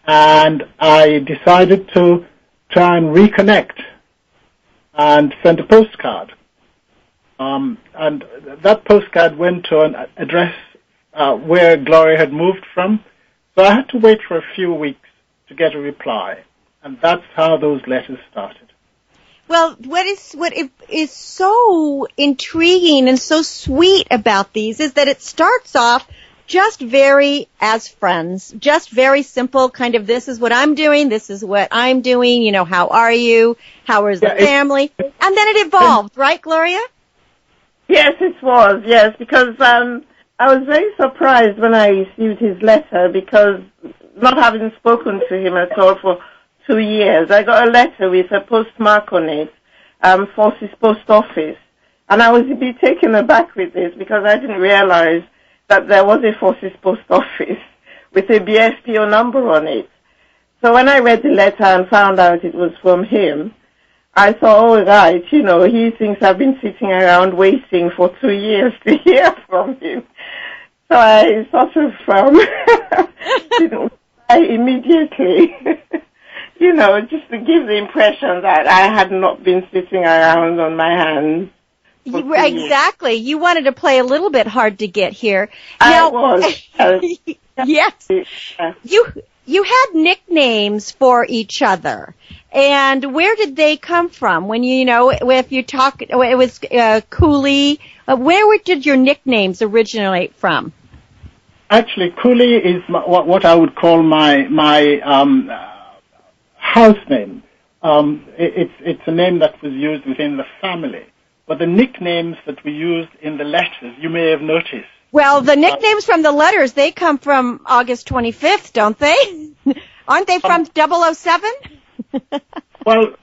And I decided to try and reconnect and sent a postcard. And that postcard went to an address where Gloria had moved from. So I had to wait for a few weeks to get a reply. And that's how those letters started. Well, what is so intriguing and so sweet about these is that it starts off just very as friends, just very simple, kind of this is what I'm doing, this is what I'm doing, you know, how are you, how is the family, and then it evolved, right, Gloria? Yes, it was, yes, because I was very surprised when I received his letter because not having spoken to him at all for 2 years, I got a letter with a postmark on it, Forces Post Office. And I was a bit taken aback with this because I didn't realize that there was a Forces Post Office with a BSPO number on it. So when I read the letter and found out it was from him, I thought, oh, right, you know, he thinks I've been sitting around waiting for 2 years to hear from him. So I sort of didn't reply immediately, you know, just to give the impression that I had not been sitting around on my hands. Exactly. You wanted to play a little bit hard to get here. I was. Yes. You had nicknames for each other. And where did they come from? When you know, if you talk, it was Cooley. Where did your nicknames originate from? Actually, Cooley is what I would call my house name. It's a name that was used within the family. But the nicknames that we used in the letters, you may have noticed. Well, the nicknames from the letters, they come from August 25th, don't they? Aren't they from 007? Well,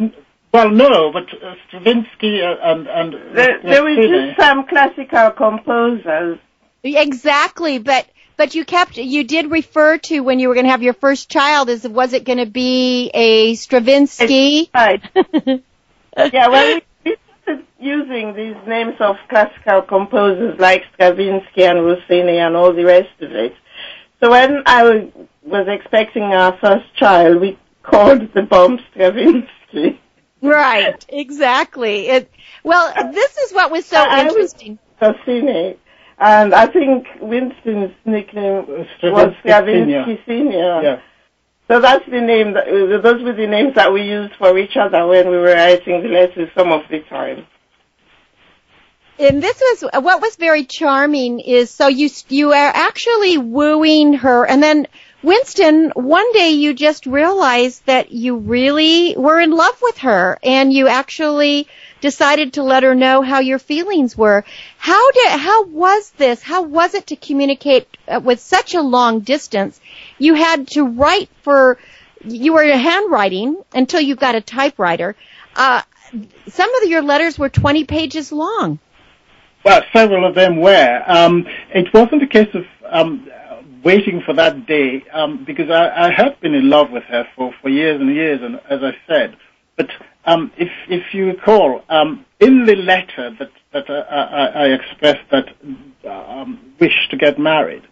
no, but Stravinsky and there was just some classical composers. Exactly, but you did refer to when you were going to have your first child, was it going to be a Stravinsky? Right. Yeah, well, we started using these names of classical composers like Stravinsky and Rossini and all the rest of it. So when I was expecting our first child, we called the bomb Stravinsky. Right, exactly. This is what was so interesting. Rossini, and I think Winston's nickname was Stravinsky Senior. Yeah. So that's the name. Those were the names that we used for each other when we were writing the letters some of the time. And this was what was very charming is so you are actually wooing her, and then Winston, one day you just realized that you really were in love with her, and you actually decided to let her know how your feelings were. How was this? How was it to communicate with such a long distance? You had to write you were handwriting until you got a typewriter. Some of your letters were 20 pages long. Well, several of them were. It wasn't a case of waiting for that day, because I had been in love with her for years and years, and as I said. But if you recall, in the letter that I expressed that wish to get married,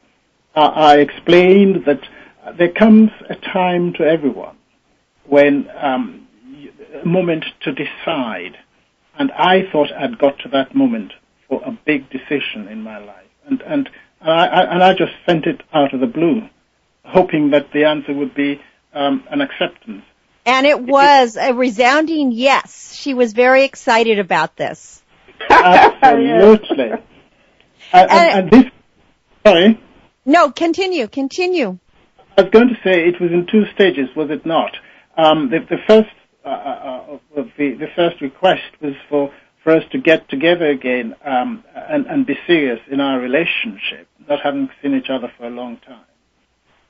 I explained that there comes a time to everyone when a moment to decide, and I thought I'd got to that moment for a big decision in my life, and I just sent it out of the blue, hoping that the answer would be an acceptance. And it was a resounding yes. She was very excited about this. Absolutely. And this, sorry? No, continue. I was going to say it was in 2 stages, was it not? The first request was for us to get together again and be serious in our relationship, not having seen each other for a long time.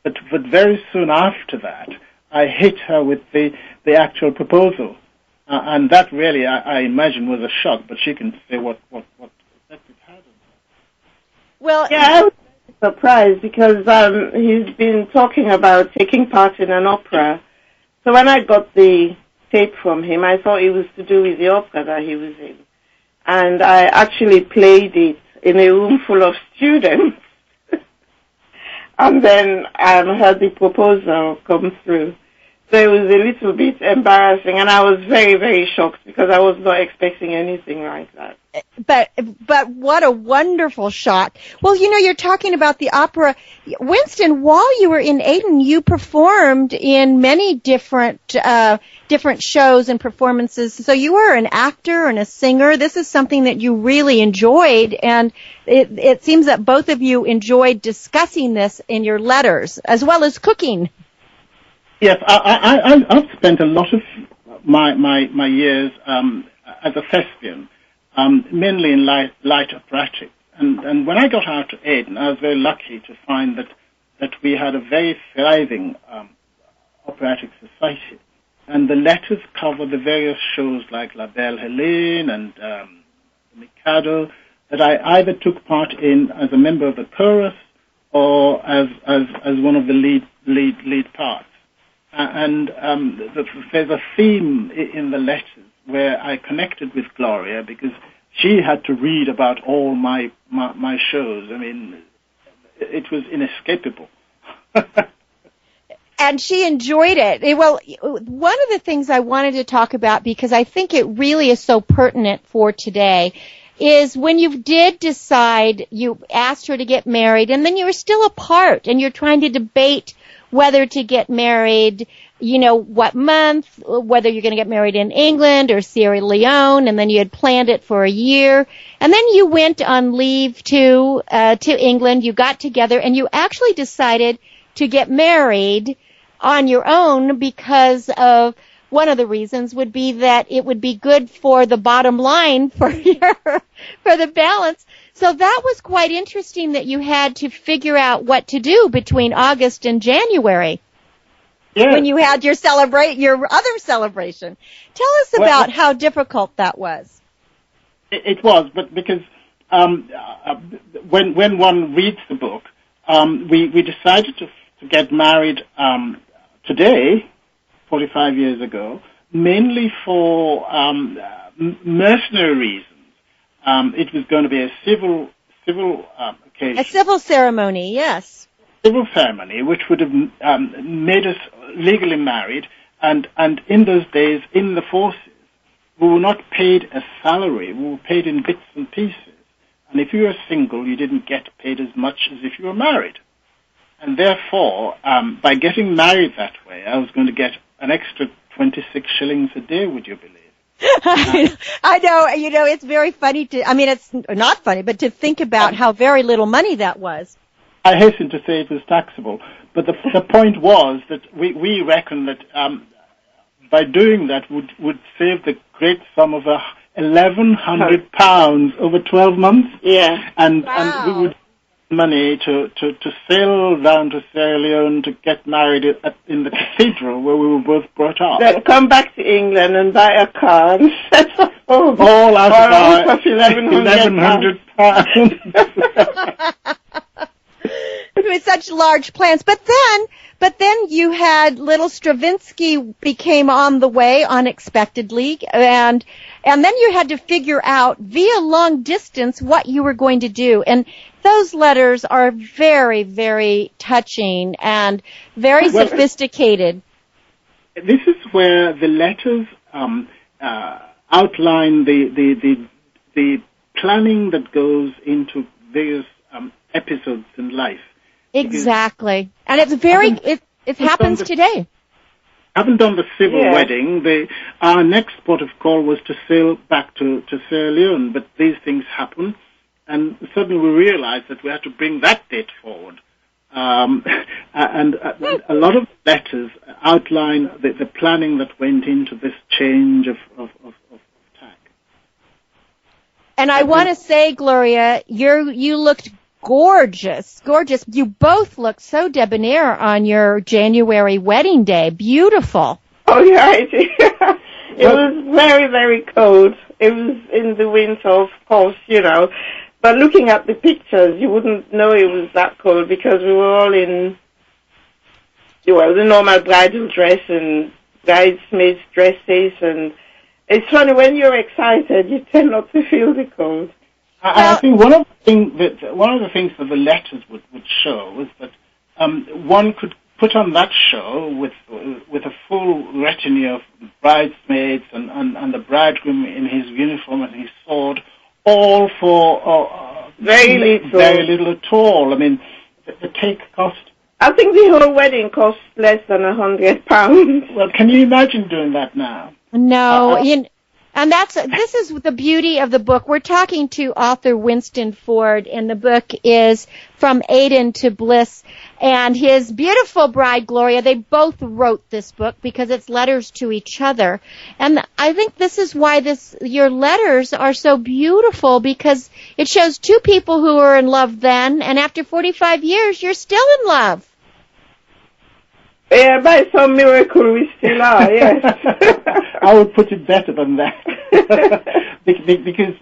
But very soon after that, I hit her with the actual proposal, and that really, I imagine, was a shock. But she can say what effect it had on her. Well, yeah, I was surprised because he's been talking about taking part in an opera. So when I got the tape from him, I thought it was to do with the opera that he was in, and I actually played it in a room full of students, and then heard the proposal come through. So it was a little bit embarrassing, and I was very, very shocked because I was not expecting anything like that. But what a wonderful shot. Well, you're talking about the opera. Winston, while you were in Aden, you performed in many different shows and performances. So you were an actor and a singer. This is something that you really enjoyed, and it seems that both of you enjoyed discussing this in your letters, as well as cooking. Yes, I've spent a lot of my years as a thespian, mainly in light operatic. And when I got out to Aden, I was very lucky to find that we had a very thriving operatic society. And the letters cover the various shows like La Belle Helene and Mikado that I either took part in as a member of the chorus or as one of the lead parts. There's a theme in the letters where I connected with Gloria because she had to read about all my shows. I mean, it was inescapable. And she enjoyed it. Well, one of the things I wanted to talk about, because I think it really is so pertinent for today, is when you did decide, you asked her to get married, and then you were still apart, and you're trying to debate whether to get married, what month, whether you're going to get married in England or Sierra Leone, and then you had planned it for a year. And then you went on leave to England, you got together, and you actually decided to get married on your own because of one of the reasons would be that it would be good for the bottom line for the balance. So that was quite interesting that you had to figure out what to do between August and January. Yes. When you had your other celebration. Tell us about how difficult that was. It was, but because when one reads the book, we decided to get married today, 45 years ago, mainly for mercenary reasons. It was going to be a civil occasion. A civil ceremony, yes. Civil ceremony, which would have made us legally married, and in those days, in the forces, we were not paid a salary. We were paid in bits and pieces. And if you were single, you didn't get paid as much as if you were married. And therefore, by getting married that way, I was going to get an extra 26 shillings a day, would you believe? I know, it's very funny it's not funny, but to think about how very little money that was. I hasten to say it was taxable, but the point was that we reckon that by doing that would save the great sum of £1,100 over 12 months. Yeah. And we would money to sail down to Sierra Leone to get married in the cathedral where we were both brought up. Then come back to England and buy a car and settle home. All out of £1,100. With such large plans. But then you had little Stravinsky became on the way unexpectedly, and then you had to figure out via long distance what you were going to do. And those letters are very, very touching and very sophisticated. This is where the letters outline the planning that goes into various episodes in life. Exactly. And it's it happens today. Haven't done the civil wedding. Our next port of call was to sail back to Sierra Leone, but these things happen, and suddenly we realized that we had to bring that date forward. And a lot of letters outline the planning that went into this change of tack. And I want to say, Gloria, you looked gorgeous. You both looked so debonair on your January wedding day. Beautiful. Oh, yeah, it was very, very cold. It was in the winter, of course, But looking at the pictures, you wouldn't know it was that cold because we were all in, the normal bridal dress and bridesmaids dresses. And it's funny, when you're excited, you tend not to feel the cold. I think one of the things that the letters would show was that one could put on that show with a full retinue of bridesmaids and the bridegroom in his uniform and his sword, all for very little at all. I mean, the cake cost. I think the whole wedding cost less than £100. Well, can you imagine doing that now? No, And this is the beauty of the book. We're talking to author Winston Forde, and the book is From Aden to Bliss. And his beautiful bride, Gloria, they both wrote this book because it's letters to each other. And I think this is why your letters are so beautiful, because it shows two people who were in love then, and after 45 years, you're still in love. Yeah, by some miracle we still are, yes. I would put it better than that. Because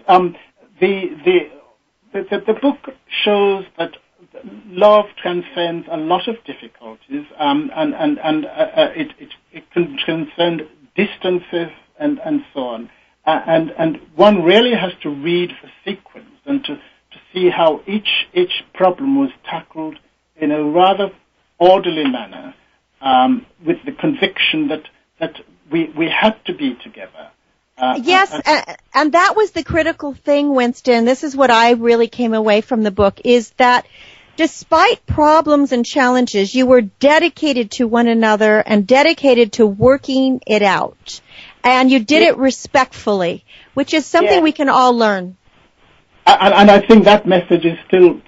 the book shows that love transcends a lot of difficulties, and it can transcend distances and so on. And one really has to read the sequence and to see how each problem was tackled in a rather orderly manner, with the conviction that we had to be together. Yes, and that was the critical thing, Winston. This is what I really came away from the book, is that despite problems and challenges, you were dedicated to one another and dedicated to working it out. And you did it respectfully, which is something we can all learn. And I think that message is still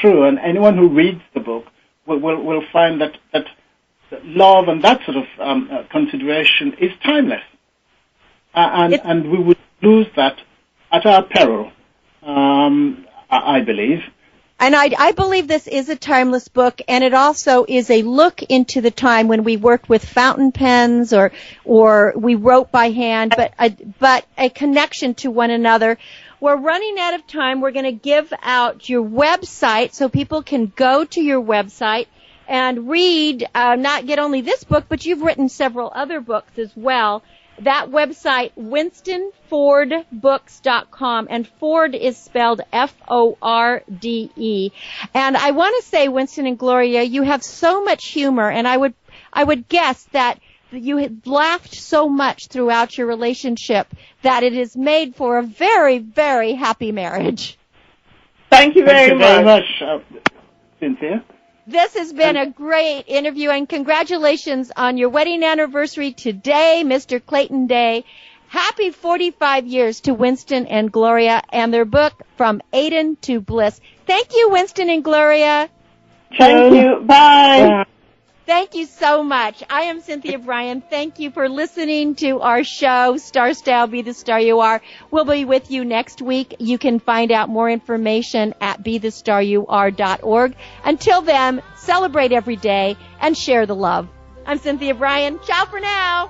true. And anyone who reads the book will find that love and that sort of consideration is timeless. And we would lose that at our peril, I believe. And I believe this is a timeless book, and it also is a look into the time when we worked with fountain pens or we wrote by hand, but a connection to one another. We're running out of time. We're going to give out your website so people can go to your website and read, not get only this book, but you've written several other books as well. That website, WinstonFordebooks.com, and Forde is spelled F-O-R-D-E. And I want to say, Winston and Gloria, you have so much humor, and I would guess that you had laughed so much throughout your relationship that it is made for a very, very happy marriage. Thank you very much, Cynthia. This has been a great interview, and congratulations on your wedding anniversary today, Mr. Clayton Day. Happy 45 years to Winston and Gloria and their book, From Aden to Bliss. Thank you, Winston and Gloria. Thank you. Bye. Thank you so much. I am Cynthia Bryan. Thank you for listening to our show, Star Style, Be the Star You Are. We'll be with you next week. You can find out more information at BeTheStarYouAre.org. Until then, celebrate every day and share the love. I'm Cynthia Bryan. Ciao for now.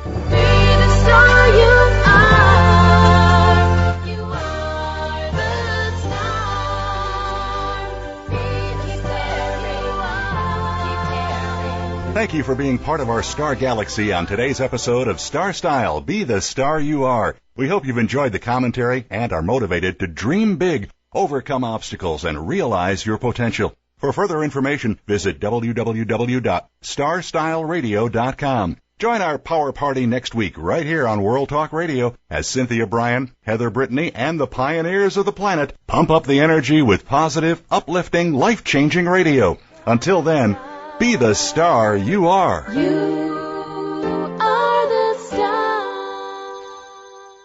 Be the star you are. You are the star. Be the star you are. Keep caring. Thank you for being part of our Star Galaxy on today's episode of Star Style, Be the Star You Are. We hope you've enjoyed the commentary and are motivated to dream big, overcome obstacles, and realize your potential. For further information, visit www.starstyleradio.com. Join our Power Party next week right here on World Talk Radio as Cynthia Bryan, Heather Brittany, and the pioneers of the planet pump up the energy with positive, uplifting, life-changing radio. Until then, be the star you are.